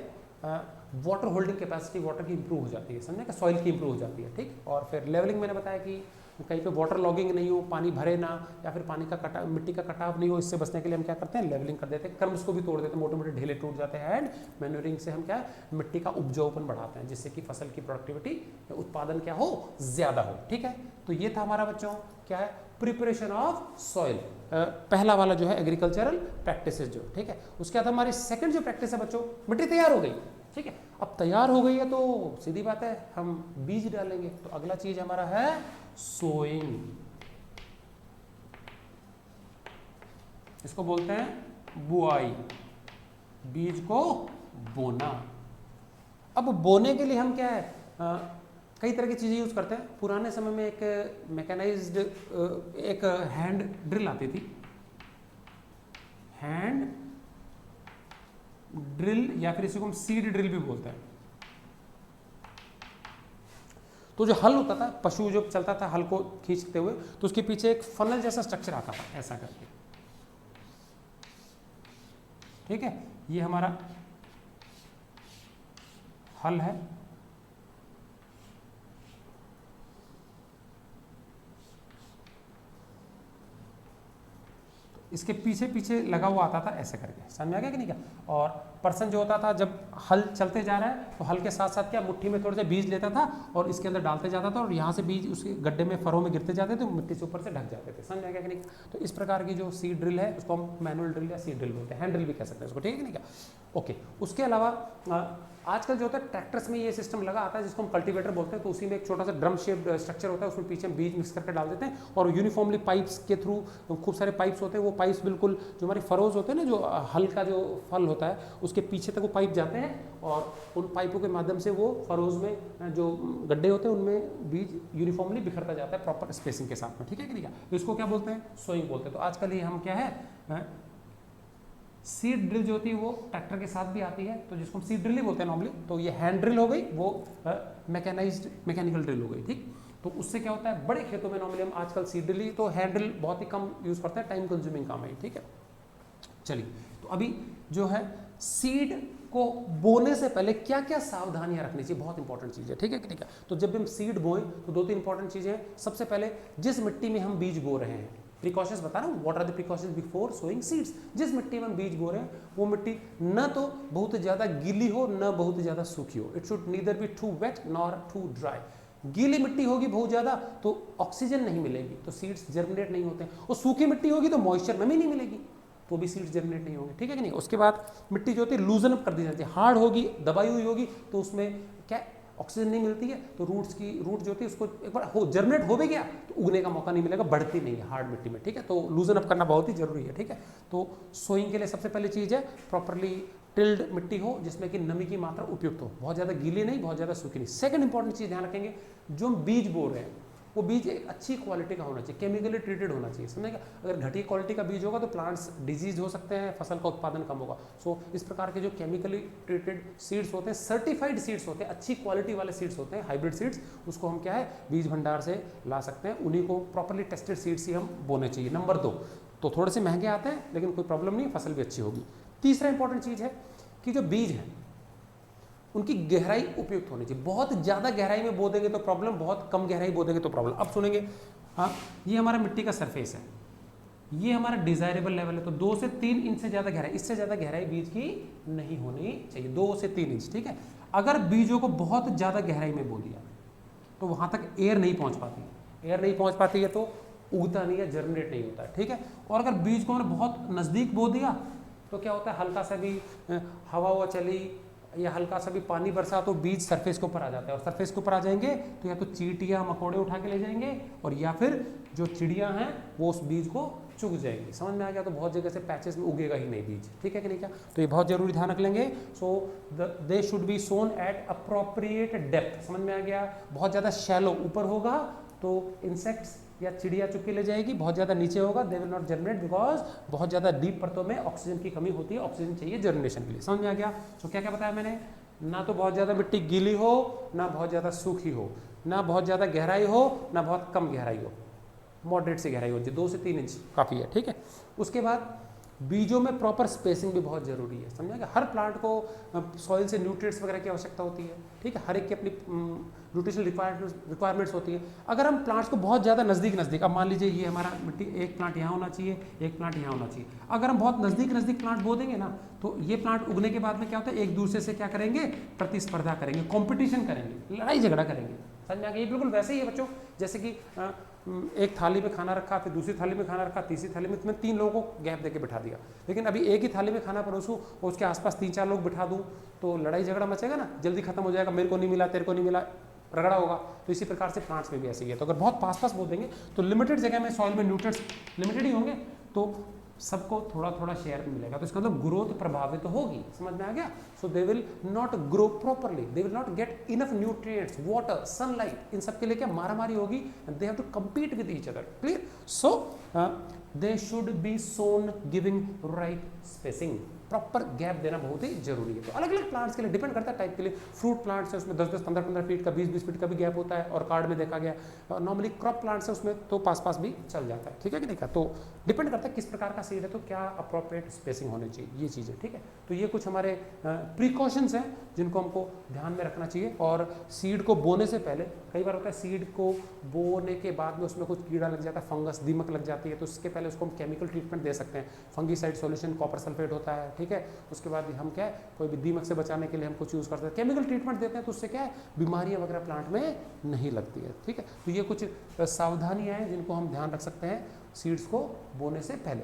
वाटर होल्डिंग कैपेसिटी वाटर की इंप्रूव हो जाती है, समझे कि सॉइल की इंप्रूव हो जाती है, ठीक। और फिर लेवलिंग मैंने बताया कि कहीं पे वाटर लॉगिंग नहीं हो, पानी भरे ना, या फिर पानी का कटाव, मिट्टी का कटाव नहीं हो, इससे बचने के लिए हम क्या करते हैं, लेवलिंग कर देते हैं, क्रम्स को भी तोड़ देते हैं, मोटे मोटे ढेले टूट जाते हैं। एंड मैन्योरिंग से हम क्या है, मिट्टी का उपजाऊपन बढ़ाते हैं, जिससे कि फसल की प्रोडक्टिविटी, उत्पादन क्या हो, ज्यादा हो, ठीक है। तो ये था हमारा बच्चों क्या है, प्रिपरेशन ऑफ सॉइल, पहला वाला जो है एग्रीकल्चरल प्रैक्टिसेस जो, ठीक है। उसके बाद हमारी सेकंड जो प्रैक्टिस है बच्चों, मिट्टी तैयार हो गई, ठीक है। अब तैयार हो गई है तो सीधी बात है, हम बीज डालेंगे। तो अगला चीज हमारा है सोइंग, इसको बोलते हैं बुआई, बीज को बोना। अब बोने के लिए हम क्या है, कई तरह की चीजें यूज करते हैं। पुराने समय में एक मैकेनाइज्ड एक हैंड ड्रिल आती थी, हैंड ड्रिल, या फिर इसको हम सीड ड्रिल भी बोलते हैं। तो जो हल होता था, पशु जो चलता था हल को खींचते हुए, तो उसके पीछे एक फनल जैसा स्ट्रक्चर आता था, ऐसा करके, ठीक है। ये हमारा हल है, इसके पीछे पीछे लगा हुआ आता था ऐसे करके, समझ में आ गया कि नहीं? क्या और पर्सन जो होता था, जब हल चलते जा रहा है तो हल के साथ साथ क्या, मुट्ठी में थोड़े से बीज लेता था और इसके अंदर डालते जाता था, और यहाँ से बीज उसके गड्ढे में, फरों में गिरते जाते थे, मिट्टी से ऊपर से ढक जाते थे, समझ में आ गया कि नहीं? तो इस प्रकार की जो सीड ड्रिल है उसको हम मैनुअल ड्रिल या सीड ड्रिल बोलते हैं, हैंड ड्रिल भी कह सकते हैं उसको, ठीक है कि नहीं? क्या ओके। उसके अलावा आजकल जो होता है ट्रैक्टर्स में ये सिस्टम लगा आता है जिसको हम कल्टीवेटर बोलते हैं। तो उसी में एक छोटा सा ड्रम शेप्ड स्ट्रक्चर होता है, उसमें पीछे हम बीज मिक्स करके डाल देते हैं, और यूनिफॉर्मली पाइप्स के थ्रू, खूब सारे पाइप्स होते हैं, वो पाइप्स बिल्कुल जो हमारे फरोज होते हैं ना, जो हल का जो फल होता है उसके पीछे तक वो पाइप जाते हैं, और उन पाइपों के माध्यम से वो फरोज में जो गड्ढे होते हैं उनमें बीज यूनिफॉर्मली बिखरता जाता है प्रॉपर स्पेसिंग के साथ में, ठीक है कि नहीं? तो इसको क्या बोलते हैं, सोइंग बोलते हैं। तो आजकल ये हम क्या है, ट्रैक्टर्स में ये सिस्टम लगा आता है जिसको हम कल्टीवेटर बोलते हैं। तो उसी में एक छोटा सा ड्रम शेप्ड स्ट्रक्चर होता है, उसमें पीछे हम बीज मिक्स करके डाल देते हैं, और सीड ड्रिल जो होती है वो ट्रैक्टर के साथ भी आती है, तो जिसको हम सीड ड्रिल ही बोलते हैं नॉर्मली। तो ये हैंड ड्रिल हो गई, वो मैकेनिकल ड्रिल हो गई, ठीक। तो उससे क्या होता है, बड़े खेतों में नॉर्मली हम आजकल सीड ड्रिल ही, तो हैंड ड्रिल बहुत ही कम यूज करते हैं, टाइम कंज्यूमिंग काम है, ठीक है। चलिए, तो अभी जो है सीड को बोने से पहले क्या क्या सावधानियां रखनी चाहिए, बहुत इंपॉर्टेंट चीज है, ठीक है ठीक है। तो जब भी हम सीड बोएं तो दो तीन इंपॉर्टेंट चीजें हैं। सबसे पहले जिस मिट्टी में हम बीज बो रहे हैं, प्रिकॉशंस बता रहा हूँ, what are the precautions before sowing seeds. जिस मिट्टी में हम बीज बो रहे हैं वो मिट्टी न तो बहुत ज्यादा गीली हो न बहुत ज्यादा सूखी हो। It should neither be too wet nor too dry. गीली मिट्टी होगी बहुत ज्यादा तो ऑक्सीजन नहीं मिलेगी, तो सीड्स जर्मिनेट नहीं होते हैं, और सूखी मिट्टी होगी तो मॉइस्चर नमी नहीं मिलेगी, तो भी सीड्स जर्मिनेट नहीं होंगे, ठीक है कि नहीं। उसके बाद मिट्टी जो होती है लूजन अप कर दी जाती है, हार्ड होगी, दबाई हुई होगी, तो उसमें क्या ऑक्सीजन नहीं मिलती है, तो रूट जो होती है उसको एक बार हो जर्मिनेट हो भी गया तो उगने का मौका नहीं मिलेगा, बढ़ती नहीं है हार्ड मिट्टी में, ठीक है। तो लूजन अप करना बहुत ही जरूरी है, ठीक है। तो सोइंग के लिए सबसे पहली चीज़ है प्रॉपरली टिल्ड मिट्टी हो जिसमें कि नमी की मात्रा उपयुक्त हो, बहुत ज़्यादा गीली नहीं, बहुत ज़्यादा सूखी नहीं। सेकंड इंपॉर्टेंट चीज़ ध्यान रखेंगे, जो हम बीज बो रहे हैं वो बीज एक अच्छी क्वालिटी का होना चाहिए, केमिकली ट्रीटेड होना चाहिए, समझेगा। अगर घटिया क्वालिटी का बीज होगा तो प्लांट्स डिजीज हो सकते हैं, फसल का उत्पादन कम होगा। सो इस प्रकार के जो केमिकली ट्रीटेड सीड्स होते हैं, सर्टिफाइड सीड्स होते हैं, अच्छी क्वालिटी वाले सीड्स होते हैं, हाइब्रिड सीड्स, उसको हम क्या है बीज भंडार से ला सकते हैं, उन्हीं को प्रॉपरली टेस्टेड सीड्स ही हम बोने चाहिए। नंबर 2, तो थोड़े से महंगे आते हैं लेकिन कोई प्रॉब्लम नहीं, फसल भी अच्छी होगी। तीसरा इंपॉर्टेंट चीज़ है कि जो बीज है उनकी गहराई उपयुक्त होनी चाहिए। बहुत ज़्यादा गहराई में बो देंगे तो प्रॉब्लम, बहुत कम गहराई बो देंगे तो प्रॉब्लम। अब सुनेंगे, हाँ, ये हमारा मिट्टी का सरफेस है, ये हमारा डिजायरेबल लेवल है, तो 2 से 3 इंच से ज़्यादा गहराई, इससे ज़्यादा गहराई बीज की नहीं होनी चाहिए, 2 से 3 इंच, ठीक है। अगर बीजों को बहुत ज़्यादा गहराई में बो दिया तो वहाँ तक एयर नहीं पहुँच पाती, एयर नहीं पहुँच पाती है तो उगता नहीं है, जर्मिनेट नहीं होता है, ठीक है। और अगर बीज को हमने बहुत नज़दीक बो दिया तो क्या होता है, हल्का सा भी हवा चली या हल्का सा भी पानी बरसा तो बीज सरफेस के ऊपर आ जाता है, और सरफेस के ऊपर आ जाएंगे तो या तो चींटियां मकोड़े उठा के ले जाएंगे, और या फिर जो चिड़ियां हैं वो उस बीज को चुग जाएंगी। समझ में आ गया। तो बहुत जगह से पैचेस में उगेगा ही नहीं बीज, ठीक है कि नहीं क्या। तो ये बहुत जरूरी ध्यान रख लेंगे। So they should be sown at appropriate depth. समझ में आ गया। बहुत ज़्यादा शैलो ऊपर होगा तो इंसेक्ट्स या चिड़िया चुग के ले जाएगी, बहुत ज़्यादा नीचे होगा दे विल नॉट जर्मिनेट, बिकॉज बहुत ज़्यादा डीप परतों में ऑक्सीजन की कमी होती है, ऑक्सीजन चाहिए जर्मिनेशन के लिए। समझ में आ गया। तो क्या क्या बताया मैंने, ना तो बहुत ज़्यादा मिट्टी गीली हो, ना बहुत ज़्यादा सूखी हो, ना बहुत ज़्यादा गहराई हो, ना बहुत कम गहराई हो, मॉडरेट से गहराई हो, 2 से 3 इंच काफ़ी है, ठीक है। उसके बाद बीजों में प्रॉपर स्पेसिंग भी बहुत ज़रूरी है, समझा। हर प्लांट को सॉइल से न्यूट्रिएंट्स वगैरह की आवश्यकता होती है, ठीक है। हर एक की अपनी न्यूट्रिशनल रिक्वायरमेंट्स होती है। अगर हम प्लांट्स को बहुत ज़्यादा नज़दीक, अब मान लीजिए ये हमारा मिट्टी, एक प्लांट यहाँ होना चाहिए, एक प्लांट यहाँ होना चाहिए, अगर हम बहुत नज़दीक प्लांट बो देंगे ना तो ये प्लांट उगने के बाद में क्या होता है, एक दूसरे से क्या करेंगे, प्रतिस्पर्धा करेंगे, कॉम्पिटिशन करेंगे, लड़ाई झगड़ा करेंगे। समझ में आ गया। ये बिल्कुल वैसे ही है बच्चों, जैसे कि एक थाली में खाना रखा, फिर दूसरी थाली में खाना रखा, तीसरी थाली में, मैं 3 लोगों को गैप देके बिठा दिया, लेकिन अभी एक ही थाली में खाना परोसूँ और उसके आसपास 3-4 लोग बिठा दूँ तो लड़ाई झगड़ा मचेगा ना, जल्दी खत्म हो जाएगा, मेरे को नहीं मिला, तेरे को नहीं मिला, रगड़ा होगा। तो इसी प्रकार से प्लांट्स में भी ऐसे ही है। तो अगर बहुत पास बो देंगे तो लिमिटेड जगह में सॉइल में न्यूट्रिएंट्स लिमिटेड ही होंगे, तो सबको थोड़ा थोड़ा शेयर मिलेगा, तो इसका मतलब ग्रोथ प्रभावित होगी। समझ में आ गया। So they will not grow properly, they will not get enough nutrients, water, sunlight, इन सब के लिए क्या मारामारी होगी, and they have to compete with each other. Clear. So they should be sown giving right spacing, proper gap देना बहुत ही जरूरी है। तो अलग अलग प्लांट्स के लिए डिपेंड करता है टाइप के लिए। फ्रूट प्लांट्स है उसमें 10-10, 15-15 फीट का, 20-20 फीट का भी गैप होता है, और कार्ड में देखा गया। नॉर्मली क्रॉप प्लांट्स है उसमें तो पास भी चल जाता है, ठीक है कि नहीं। तो डिपेंड करता है किस प्रकार का सीड है, तो क्या अप्रोप्रिएट स्पेसिंग होनी चाहिए, ये चीज़ें, ठीक है। तो ये कुछ हमारे प्रिकॉशंस हैं जिनको हमको ध्यान में रखना चाहिए। और सीड को बोने से पहले कई बार होता है सीड को बोने के बाद में उसमें कुछ कीड़ा लग जाता है, फंगस, दीमक लग जाती है, तो उसके पहले उसको हम केमिकल ट्रीटमेंट दे सकते हैं। फंगीसाइड सॉल्यूशन, कॉपर सल्फेट होता है, ठीक है। उसके बाद हम क्या है, कोई भी दीमक से बचाने के लिए हम कुछ यूज़ करते हैं, केमिकल ट्रीटमेंट देते हैं, तो उससे क्या है, बीमारियां वगैरह प्लांट में नहीं लगती है, ठीक है। तो ये कुछ सावधानियां हैं जिनको हम ध्यान रख सकते हैं सीड्स को बोने से पहले,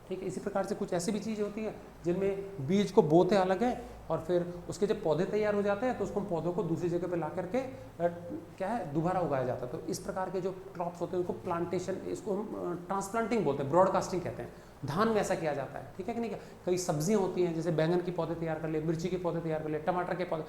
ठीक है। इसी प्रकार से कुछ ऐसी भी चीज़ होती है जिनमें बीज को बोते अलग है, और फिर उसके जब पौधे तैयार हो जाते हैं तो उसको पौधों को दूसरी जगह पे ला करके क्या है, दोबारा उगाया जाता है। तो इस प्रकार के जो क्रॉप्स होते हैं उनको प्लांटेशन, इसको हम ट्रांसप्लांटिंग बोलते हैं, ब्रॉडकास्टिंग कहते हैं। धान में ऐसा किया जाता है, ठीक है कि नहीं। कई सब्जियां होती हैं, जैसे बैंगन के पौधे तैयार कर लिए, मिर्ची के पौधे तैयार कर लिए, टमाटर के पौधे,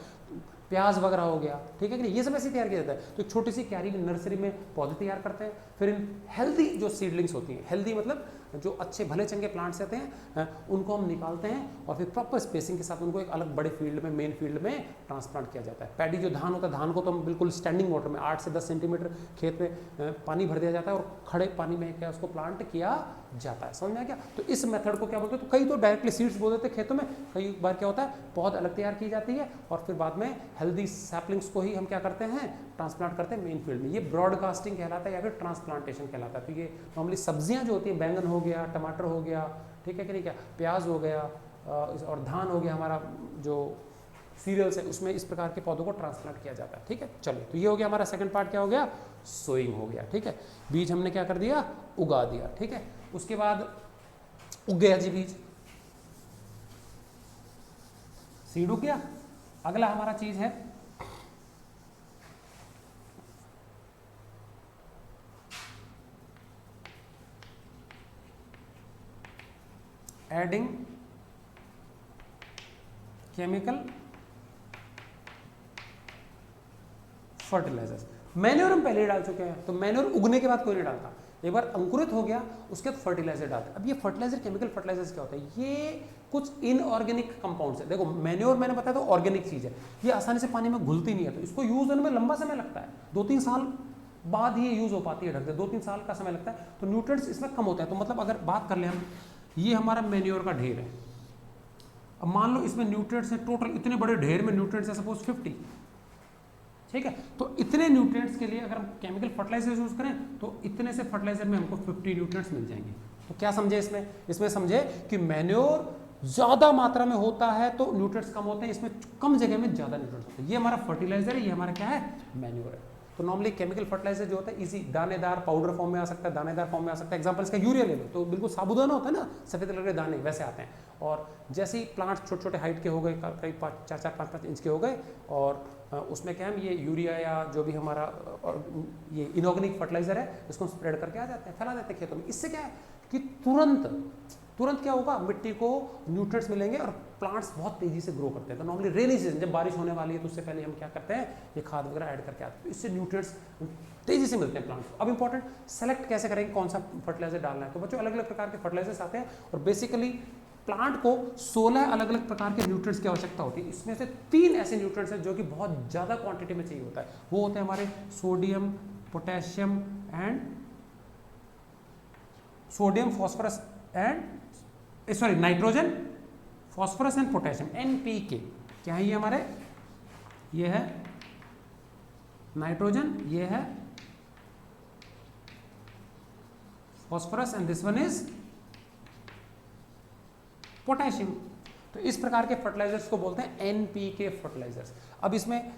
प्याज वगैरह हो गया, ठीक है कि नहीं, ये सब ऐसे तैयार किया जाता है। तो एक छोटी सी क्यारी में, नर्सरी में पौधे तैयार करते हैं, फिर इन हेल्दी जो सीडलिंग्स होती हैं, हेल्दी मतलब जो अच्छे भले चंगे प्लांट्स रहते हैं उनको हम निकालते हैं और फिर प्रॉपर स्पेसिंग के साथ उनको एक अलग बड़े फील्ड में, मेन फील्ड में ट्रांसप्लांट किया जाता है। पैडी जो धान होता है, धान को तो हम बिल्कुल स्टैंडिंग वाटर में 8 से 10 सेंटीमीटर खेत में पानी भर दिया जाता है और खड़े पानी में क्या उसको प्लांट किया जाता है। समझ में आ गया? तो इस मेथड को क्या बोलते हैं? तो कई तो डायरेक्टली सीड्स बोल देते हैं खेतों में, कई बार क्या होता है पौध अलग तैयार की जाती है और फिर बाद में हेल्दी सैपलिंग्स को ही हम क्या करते हैं, ट्रांसप्लांट करते हैं मेन फील्ड में। ये ब्रॉडकास्टिंग कहलाता है या फिर ट्रांसप्लांटेशन कहलाता है। तो ये नॉर्मली सब्जियां जो होती हैं, बैंगन हो गया, टमाटर हो गया, ठीक है कि नहीं, क्या प्याज हो गया और धान हो गया, हमारा जो सीरियल्स है उसमें इस प्रकार के पौधों को ट्रांसप्लांट किया जाता है। ठीक है, चलिए, तो ये हो गया हमारा सेकंड पार्ट, क्या हो गया, सोइंग हो गया। ठीक है, बीज हमने क्या कर दिया, उगा दिया। ठीक है, उसके बाद उग गया जी बीज, सीड उग गया। अगला हमारा चीज है एडिंग केमिकल फर्टिलाइजर्स। मैन्योर हम पहले डाल चुके हैं, तो मैन्योर उगने के बाद कोई नहीं डालता, एक बार अंकुरित हो गया उसके बाद फर्टिलाइजर डालते हैं। अब ये फर्टिलाइजर, केमिकल फर्टिलाइजर्स क्या होता है, ये कुछ इनऑर्गेनिक कंपाउंड्स है। देखो मैन्योर मैंने बताया तो ऑर्गेनिक चीज है, ये आसानी से पानी में घुलती नहीं है, तो इसको यूज होने में लंबा समय लगता है, 2-3 साल बाद ही यूज हो पाती है ढंग से, 2-3 साल का समय लगता है। तो न्यूट्रिएंट्स इसमें कम होते हैं। तो मतलब अगर बात कर ले हम, ये हमारा मैन्योर का ढेर है, अब मान लो इसमें न्यूट्रिएंट्स है टोटल, इतने बड़े ढेर में न्यूट्रिएंट्स है सपोज 50, ठीक है, तो इतने न्यूट्रिएंट्स के लिए अगर हम केमिकल फर्टिलाइजर यूज करें तो इतने से फर्टिलाइजर में हमको 50 न्यूट्रिएंट्स मिल जाएंगे। तो क्या समझे इसमें समझे कि मैन्योर ज्यादा मात्रा में होता है तो न्यूट्रिएंट्स कम होते हैं, इसमें कम जगह में ज्यादा न्यूट्रिएंट्स होते हैं। ये हमारा फर्टिलाइजर है, ये हमारा क्या है, मैन्योर है। तो नॉर्मली केमिकल फर्टिलाइजर जो होता है इजी दानेदार पाउडर फॉर्म में आ सकता है, दानेदार फॉर्म में आ सकता है। एग्जांपल इसका यूरिया ले लो, तो बिल्कुल साबुदाना होता है ना, सफेद कलर के दाने वैसे आते हैं। और जैसे ही प्लांट छोटे छोटे हाइट के हो गए, करीब 4-5 इंच के हो गए, और उसमें क्या हम ये यूरिया या जो भी हमारा और ये इनऑर्गेनिक फर्टिलाइजर है इसको स्प्रेड करके आ जाते हैं, फैला देते हैं खेतों में। इससे क्या है कि तुरंत क्या होगा, मिट्टी को न्यूट्रिएंट्स मिलेंगे और प्लांट्स बहुत तेजी से ग्रो करते हैं। तो नॉर्मली रेनी सीजन जब बारिश होने वाली है तो उससे पहले हम क्या करते हैं, ये खाद वगैरह ऐड करके आते हैं, तो इससे न्यूट्रिएंट्स तेजी से मिलते हैं प्लांट्स को। अब इंपॉर्टेंट, सेलेक्ट कैसे करेंगे कौन सा फर्टिलाइजर डालना है। तो बच्चों अलग अलग प्रकार के फर्टिलाइजर्स आते हैं और बेसिकली प्लांट को 16 अलग अलग प्रकार के न्यूट्रिएंट्स की आवश्यकता होती है। इसमें से 3 ऐसे न्यूट्रिएंट्स हैं जो कि बहुत ज़्यादा क्वांटिटी में चाहिए होता है। वो होते हैं हमारे sodium, potassium and phosphorus and nitrogen, phosphorus and potassium, NPK। क्या है ये हमारे, ये है नाइट्रोजन, ये है phosphorus and this one is potassium. तो इस प्रकार के फर्टिलाइजर्स को बोलते हैं NPK फर्टिलाइजर्स। अब इसमें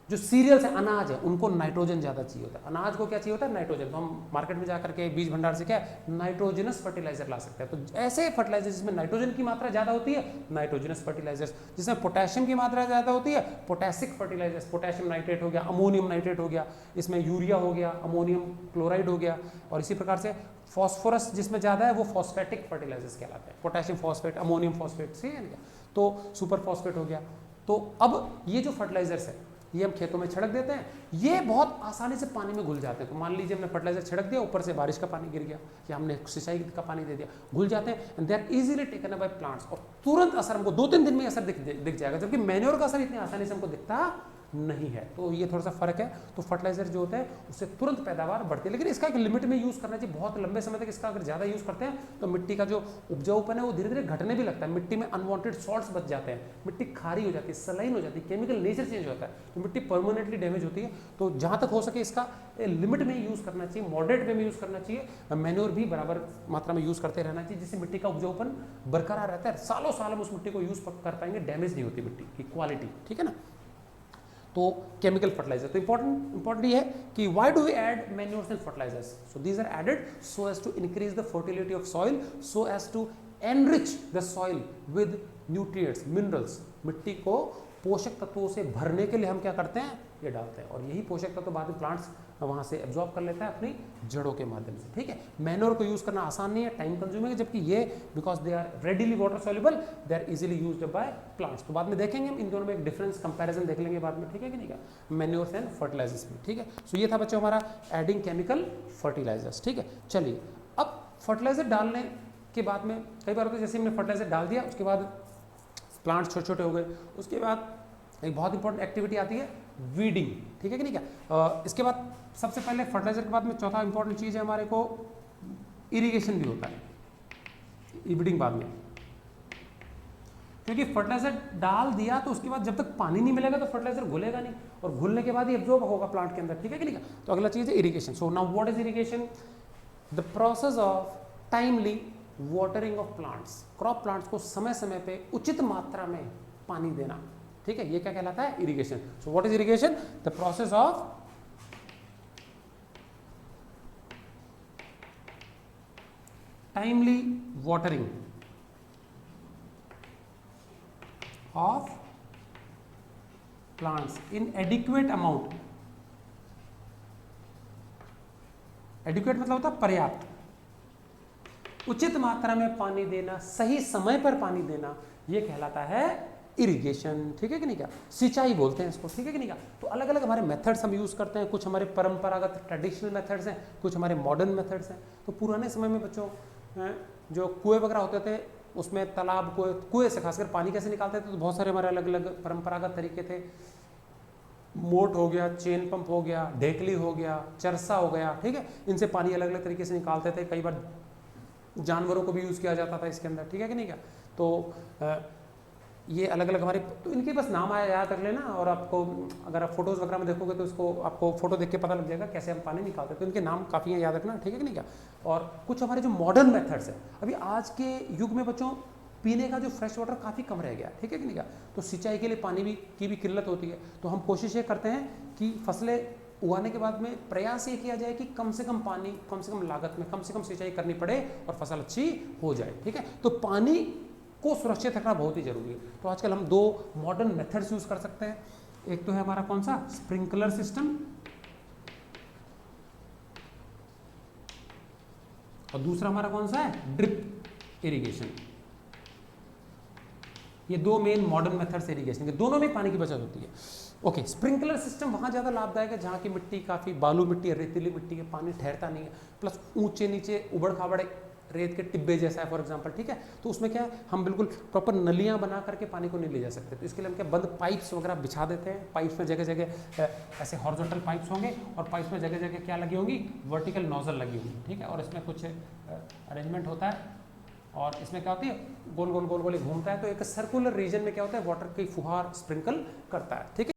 जो सीरियल्स है, अनाज है, उनको नाइट्रोजन ज्यादा चाहिए होता है। अनाज को क्या चाहिए होता है, नाइट्रोजन। तो हम मार्केट में जाकर के बीज भंडार से क्या नाइट्रोजनस फर्टिलाइजर ला सकते हैं। तो ऐसे फर्टिलाइजर जिसमें नाइट्रोजन की मात्रा ज्यादा होती है, नाइट्रोजनस फर्टिलाइजर्स, जिसमें पोटेशियम की मात्रा ज्यादा होती है, पोटेसिक फर्टिलाइजर्स, पोटेशियम नाइट्रेट हो गया, अमोनियम नाइट्रेट हो गया, इसमें यूरिया हो गया, अमोनियम क्लोराइड हो गया, और इसी प्रकार से फॉस्फोरस जिसमें ज्यादा है वो फॉस्फेटिक फर्टिलाइजर्स कहलाते हैं, पोटेशियम फॉस्फेट, अमोनियम फॉस्फेट, सही है ना, तो सुपर फॉस्फेट हो गया। तो अब ये जो फर्टिलाइजर्स है ये हम खेतों में छिड़क देते हैं, ये बहुत आसानी से पानी में घुल जाते हैं। तो मान लीजिए हमने फर्टिलाइजर छिड़क दिया, ऊपर से बारिश का पानी गिर गया या हमने सिंचाई का पानी दे दिया, घुल जाते हैं and they are easily taken up by plants, और तुरंत असर हमको 2-3 दिन में असर दिख जाएगा, जबकि मैन्योर का असर इतनी आसानी से हमको दिखता नहीं है। तो ये थोड़ा सा फर्क है। तो फर्टिलाइजर जो होता है उससे तुरंत पैदावार बढ़ती है, लेकिन इसका एक लिमिट में यूज करना चाहिए। बहुत लंबे समय तक इसका अगर ज्यादा यूज करते हैं तो मिट्टी का जो उपजाऊपन है वो धीरे धीरे घटने भी लगता है, मिट्टी में अनवांटेड सॉल्ट्स बच जाते हैं, मिट्टी खारी हो जाती है, सलाइन हो जाती है, केमिकल नेचर चेंज होता है, तो मिट्टी परमानेंटली डैमेज होती है। तो जहां तक हो सके इसका लिमिट में यूज करना चाहिए, मॉडरेट वे में यूज करना चाहिए। मैन्योर भी बराबर मात्रा में यूज करते रहना चाहिए, जिससे मिट्टी का उपजाऊपन बरकरार रहता है, सालों साल हम उस मिट्टी को यूज कर पाएंगे, डैमेज नहीं होती मिट्टी की क्वालिटी, ठीक है ना। तो केमिकल फर्टिलाइजर, तो इंपॉर्टेंट ये है कि why do we add manures and fertilisers, so these are added so as to increase the fertility of soil, so as to enrich the soil with nutrients, minerals. मिट्टी को पोषक तत्वों से भरने के लिए हम क्या करते हैं, ये डालते हैं, और यही पोषक तत्व बाद में प्लांट्स वहाँ से एब्जॉर्ब कर लेता है अपनी जड़ों के माध्यम से, ठीक है। मैन्योर को यूज करना आसान नहीं है, टाइम कंज्यूमिंग है, जबकि ये because they are readily water soluble, they are easily used by plants. तो बाद में देखेंगे हम इन दोनों में एक डिफरेंस कंपैरिजन देख लेंगे बाद में, ठीक है कि नहीं, मैन्योर्स एंड फर्टिलाइजर्स में, ठीक है। सो ये था बच्चों हमारा एडिंग केमिकल फर्टिलाइजर्स, ठीक है। चलिए अब फर्टिलाइजर डालने के बाद में कई बार होता है, जैसे हमने फर्टिलाइजर डाल दिया उसके बाद प्लांट्स छोटे छोटे हो गए, उसके बाद एक बहुत इंपॉर्टेंट एक्टिविटी आती है वीडिंग, ठीक है कि नहीं क्या। इसके बाद सबसे पहले फर्टिलाइजर के बाद में चौथा इंपॉर्टेंट चीज़ है हमारे को इरिगेशन भी होता है, वीडिंग बाद में, क्योंकि फर्टिलाइजर डाल दिया तो उसके बाद जब तक पानी नहीं मिलेगा तो फर्टिलाइजर घुलेगा नहीं, और घुलने के बाद ही एब्जॉर्ब होगा प्लांट के अंदर, ठीक है कि नहीं। तो अगला चीज़ है irrigation. So now what is irrigation? The process of timely watering of plants, crop plants को समय समय पे उचित मात्रा में पानी देना, ठीक है, ये क्या कहलाता है? Irrigation. So what is irrigation? The process of timely watering of plants in adequate amount, adequate मतलब होता है पर्याप्त, उचित मात्रा में पानी देना, सही समय पर पानी देना, ये कहलाता है इरिगेशन, ठीक है कि नहीं क्या। सिंचाई बोलते हैं इसको, ठीक है कि नहीं क्या। तो अलग अलग हमारे मेथड्स हम यूज करते हैं, कुछ हमारे परंपरागत ट्रेडिशनल मेथड्स हैं, कुछ हमारे मॉडर्न मेथड्स हैं। तो पुराने समय में बच्चों जो कुएं वगैरह होते थे उसमें तालाब कुएं से खासकर पानी कैसे निकालते थे, तो बहुत सारे हमारे अलग अलग परंपरागत तरीके थे। मोट हो गया, चेन पंप हो गया, ढेकली हो गया, चरसा हो गया, ठीक है, इनसे पानी अलग अलग तरीके से निकालते थे। कई बार जानवरों को भी यूज़ किया जाता था इसके अंदर, ठीक है कि नहीं क्या। तो ये अलग अलग हमारे, तो इनके बस नाम आया याद रख लेना, और आपको अगर आप फोटोज़ वगैरह में देखोगे तो इसको आपको फोटो देख के पता लग जाएगा कैसे हम पानी निकालते हैं। तो इनके नाम काफ़ी हैं, याद रखना, ठीक है कि नहीं क्या। और कुछ हमारे जो मॉडर्न मेथड्स हैं, अभी आज के युग में बच्चों पीने का जो फ्रेश वाटर काफ़ी कम रह गया, ठीक है कि नहीं क्या। तो सिंचाई के लिए पानी की भी किल्लत होती है। तो हम कोशिश ये करते हैं कि फसलें उगाने के बाद में प्रयास ये किया जाए कि कम से कम पानी, कम से कम लागत में कम से कम सिंचाई करनी पड़े और फसल अच्छी हो जाए, ठीक है। तो पानी को सुरक्षित रखना बहुत ही जरूरी है। तो आजकल हम दो मॉडर्न मेथड्स यूज कर सकते हैं। एक तो है हमारा कौन सा, स्प्रिंकलर सिस्टम, और दूसरा हमारा कौन सा है, ड्रिप इरिगेशन। ये दो मेन मॉडर्न मेथड्स इरिगेशन के, दोनों में पानी की बचत होती है। ओके, स्प्रिंकलर सिस्टम वहाँ ज़्यादा लाभदायक है जहाँ की मिट्टी काफ़ी बालू मिट्टी है, रेतीली मिट्टी है, पानी ठहरता नहीं है, प्लस ऊंचे नीचे उबड़ खाबड़ रेत के टिब्बे जैसा है फॉर एग्जांपल, ठीक है। तो उसमें क्या है, हम बिल्कुल प्रॉपर नलियाँ बना करके पानी को नहीं ले जा सकते। तो इसके लिए हम क्या बंद पाइप्स वगैरह बिछा देते हैं। पाइप्स में जगह जगह ऐसे हॉरिजॉन्टल पाइप्स होंगे, और पाइप्स में जगह जगह क्या लगी होंगी, वर्टिकल नोजल लगी होगी, ठीक है। और इसमें कुछ अरेंजमेंट होता है, और इसमें क्या होती है, गोल गोल गोल गोल घूमता है। तो एक सर्कुलर रीजन में क्या होता है, वाटर की फुहार स्प्रिंकल करता है, ठीक है।